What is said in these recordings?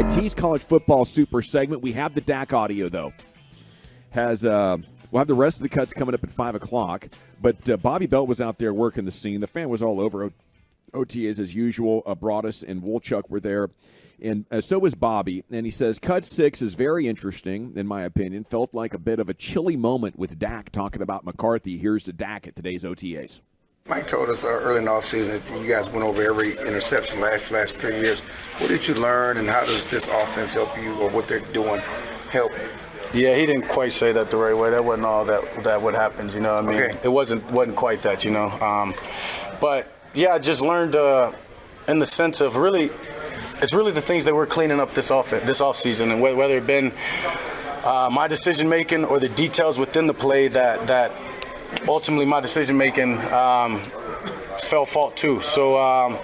I tease college football super segment. We have the Dak audio, though. We'll have the rest of the cuts coming up at 5 o'clock. But Bobby Belt was out there working the scene. The fan was all over. OTAs as usual. Broadus and Wolchuk were there. And so was Bobby. And he says, Cut 6 is very interesting, in my opinion. Felt like a bit of a chilly moment with Dak talking about McCarthy. Here's the Dak at today's OTAs. Mike told us early in the offseason that you guys went over every interception last 3 years. What did you learn, and how does this offense help you, or what they're doing help? Yeah, he didn't quite say that the right way. That wasn't all that what happened, you know what I mean? Okay. It wasn't quite that, you know. But, yeah, I just learned in the sense of really – it's really the things that we're cleaning up this offseason, and whether it been my decision-making or the details within the play that ultimately my decision-making fell fault to. So,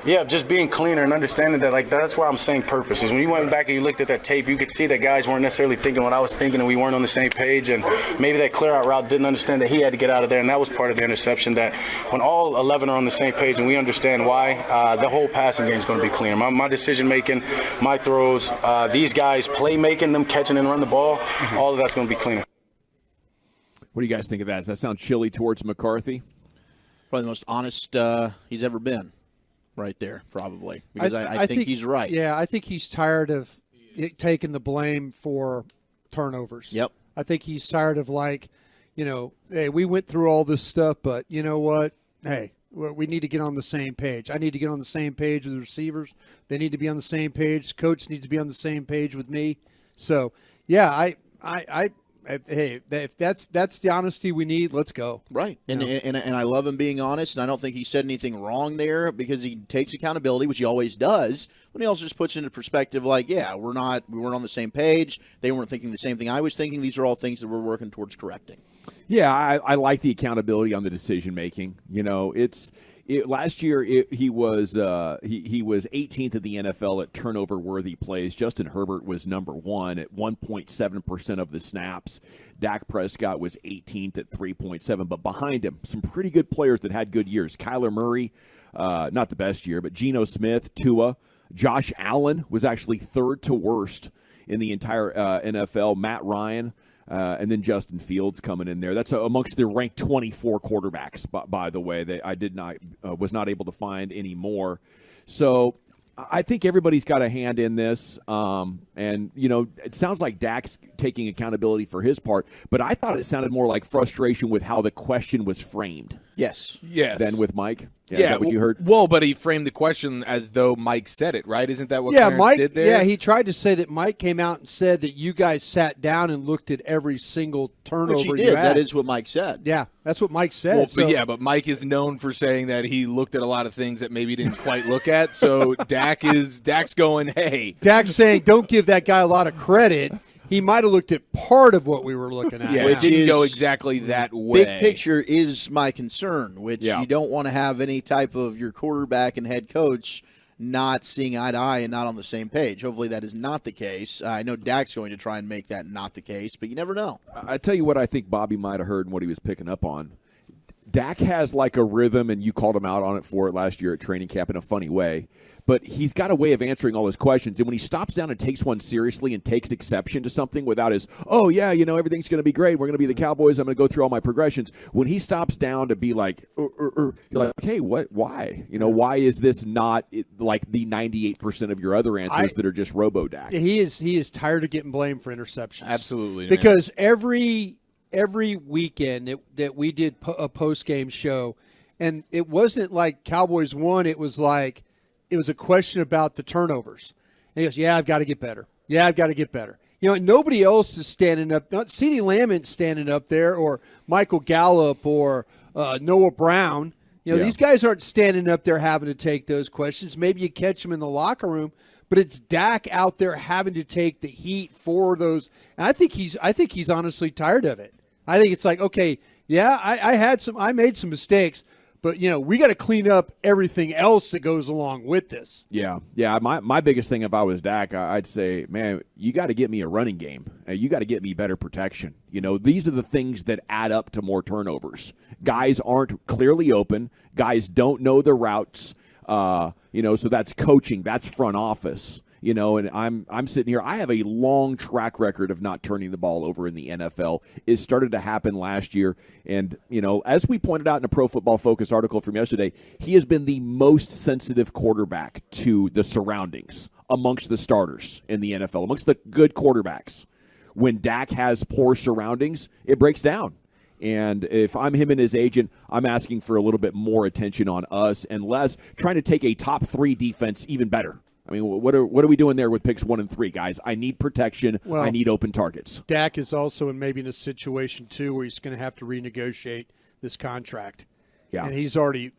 yeah, just being cleaner and understanding that, like, that's why I'm saying purpose. Is when you went back and you looked at that tape, you could see that guys weren't necessarily thinking what I was thinking, and we weren't on the same page, and maybe that clear-out route didn't understand that he had to get out of there, and that was part of the interception, that when all 11 are on the same page and we understand why, the whole passing game is going to be cleaner. My decision-making, my throws, these guys play-making, them catching and run the ball, all of that's going to be cleaner. What do you guys think of that? Does that sound chilly towards McCarthy? Probably the most honest he's ever been. Right there, probably, because I think he's right. Yeah, I think he's tired of taking the blame for turnovers. Yep. I think he's tired of, like, you know, hey, we went through all this stuff, but you know what? Hey, we need to get on the same page. I need to get on the same page with the receivers. They need to be on the same page. Coach needs to be on the same page with me. So, yeah, hey, if that's the honesty we need, let's go. Right, and I love him being honest, and I don't think he said anything wrong there because he takes accountability, which he always does. But he also just puts into perspective, like, yeah, we weren't on the same page. They weren't thinking the same thing I was thinking. These are all things that we're working towards correcting. Yeah, I like the accountability on the decision making. You know, last year he was 18th in the NFL at turnover worthy plays. Justin Herbert was number 1 at 1.7% of the snaps. Dak Prescott was 18th at 3.7, but behind him, some pretty good players that had good years. Kyler Murray, not the best year, but Geno Smith, Tua, Josh Allen was actually third to worst in the entire NFL. Matt Ryan. And then Justin Fields coming in there. That's amongst the ranked 24 quarterbacks, by the way. I was not able to find any more. So I think everybody's got a hand in this. And, you know, it sounds like Dak's taking accountability for his part, but I thought it sounded more like frustration with how the question was framed. Yes. Than with Mike. Yeah, is that what you heard? Well, but he framed the question as though Mike said it, right? Isn't that what Clarence Mike did there? Yeah, he tried to say that Mike came out and said that you guys sat down and looked at every single turnover Which he did. you had. That is what Mike said. Yeah, that's what Mike said. Well, but Mike is known for saying that he looked at a lot of things that maybe he didn't quite look at. So Dak's going, hey. Dak's saying, don't give that guy a lot of credit. He might have looked at part of what we were looking at. Yeah, it didn't go exactly that way. Big picture is my concern, which you don't want to have any type of your quarterback and head coach not seeing eye to eye and not on the same page. Hopefully that is not the case. I know Dak's going to try and make that not the case, but you never know. I tell you what I think Bobby might have heard and what he was picking up on. Dak has like a rhythm, and you called him out on it for it last year at training camp in a funny way. But he's got a way of answering all his questions. And when he stops down and takes one seriously and takes exception to something without his, oh, yeah, you know, everything's going to be great. We're going to be the Cowboys. I'm going to go through all my progressions. When he stops down to be like, you're like, hey, what? Why? You know, why is this not like the 98% of your other answers that are just robo-Dak? He is tired of getting blamed for interceptions. Absolutely. Because every weekend that we did a post-game show, and it wasn't like Cowboys won. It was like it was a question about the turnovers. And he goes, yeah, I've got to get better. Yeah, I've got to get better. You know, nobody else is standing up. Not CeeDee Lamb standing up there, or Michael Gallup, or Noah Brown. You know, these guys aren't standing up there having to take those questions. Maybe you catch them in the locker room, but it's Dak out there having to take the heat for those. And I think he's honestly tired of it. I think it's like, okay, yeah, I made some mistakes, but, you know, we got to clean up everything else that goes along with this. Yeah. My biggest thing, if I was Dak, I'd say, man, you got to get me a running game. You got to get me better protection. You know, these are the things that add up to more turnovers. Guys aren't clearly open. Guys don't know the routes. You know, so that's coaching. That's front office. You know, and I'm sitting here. I have a long track record of not turning the ball over in the NFL. It started to happen last year, and you know, as we pointed out in a Pro Football Focus article from yesterday, he has been the most sensitive quarterback to the surroundings amongst the starters in the NFL, amongst the good quarterbacks. When Dak has poor surroundings, it breaks down. And if I'm him and his agent, I'm asking for a little bit more attention on us and less trying to take a top 3 defense even better. I mean, what are we doing there with picks 1 and 3, guys? I need protection. I need open targets. Dak is also maybe in a situation, too, where he's going to have to renegotiate this contract. Yeah. And he's already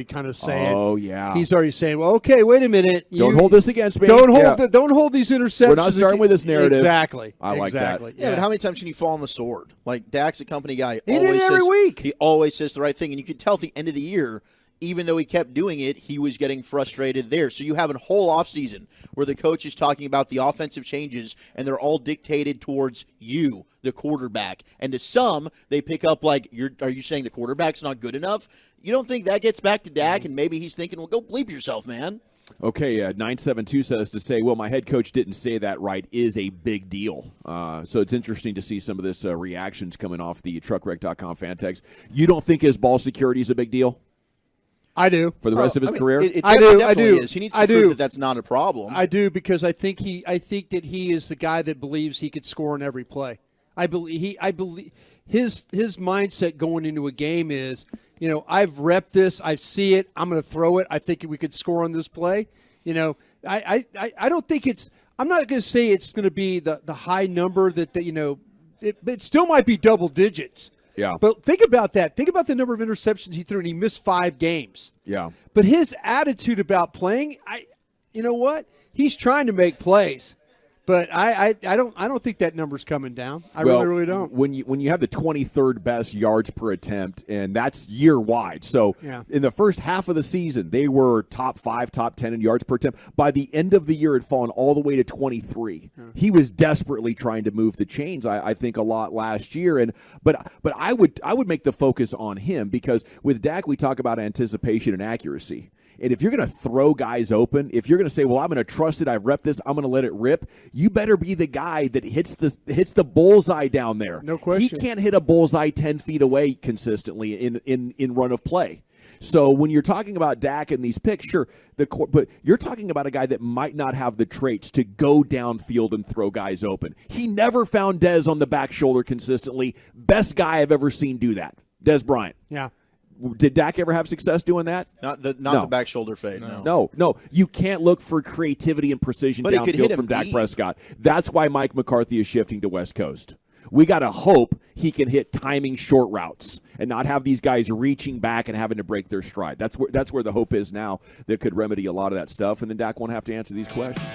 kind of saying, oh, yeah. He's already saying, well, okay, wait a minute. Don't hold this against me. Don't hold these interceptions. We're not starting with this narrative. Exactly. I like that. Yeah, but how many times can you fall on the sword? Like, Dak's a company guy. He did it every week. He always says the right thing. And you could tell at the end of the year, even though he kept doing it, he was getting frustrated there. So you have a whole offseason where the coach is talking about the offensive changes, and they're all dictated towards you, the quarterback. And to some, they pick up like, are you saying the quarterback's not good enough? You don't think that gets back to Dak, and maybe he's thinking, well, go bleep yourself, man. Okay, 972 says to say, well, my head coach didn't say that right is a big deal. So it's interesting to see some of this reactions coming off the truckwreck.com fan text. You don't think his ball security is a big deal? I do. For the rest of his career? I do. Is. He needs to prove that that's not a problem. I do, because I think that he is the guy that believes he could score in every play. I believe his mindset going into a game is, you know, I've repped this, I see it, I'm going to throw it. I think we could score on this play. You know, I don't think it's. I'm not going to say it's going to be the high number that you know. It still might be double digits. Yeah. But think about that. Think about the number of interceptions he threw, and he missed 5 games. Yeah. But his attitude about playing, you know what? He's trying to make plays. But I don't think that number's coming down. I really don't. When you have the 23rd best yards per attempt, and that's year wide. So in the first half of the season, they were top 5, top 10 in yards per attempt. By the end of the year, it had fallen all the way to 23. Yeah. He was desperately trying to move the chains, I think, a lot last year. But I would make the focus on him, because with Dak, we talk about anticipation and accuracy. And if you're going to throw guys open, if you're going to say, well, I'm going to trust it, I've repped this, I'm going to let it rip, you better be the guy that hits the bullseye down there. No question. He can't hit a bullseye 10 feet away consistently in run of play. So when you're talking about Dak and these picks, sure, but you're talking about a guy that might not have the traits to go downfield and throw guys open. He never found Dez on the back shoulder consistently. Best guy I've ever seen do that, Dez Bryant. Yeah. Did Dak ever have success doing that? Not the back shoulder fade. No. You can't look for creativity and precision downfield from Dak Prescott. That's why Mike McCarthy is shifting to West Coast. We got to hope he can hit timing short routes and not have these guys reaching back and having to break their stride. That's where the hope is now that could remedy a lot of that stuff, and then Dak won't have to answer these questions.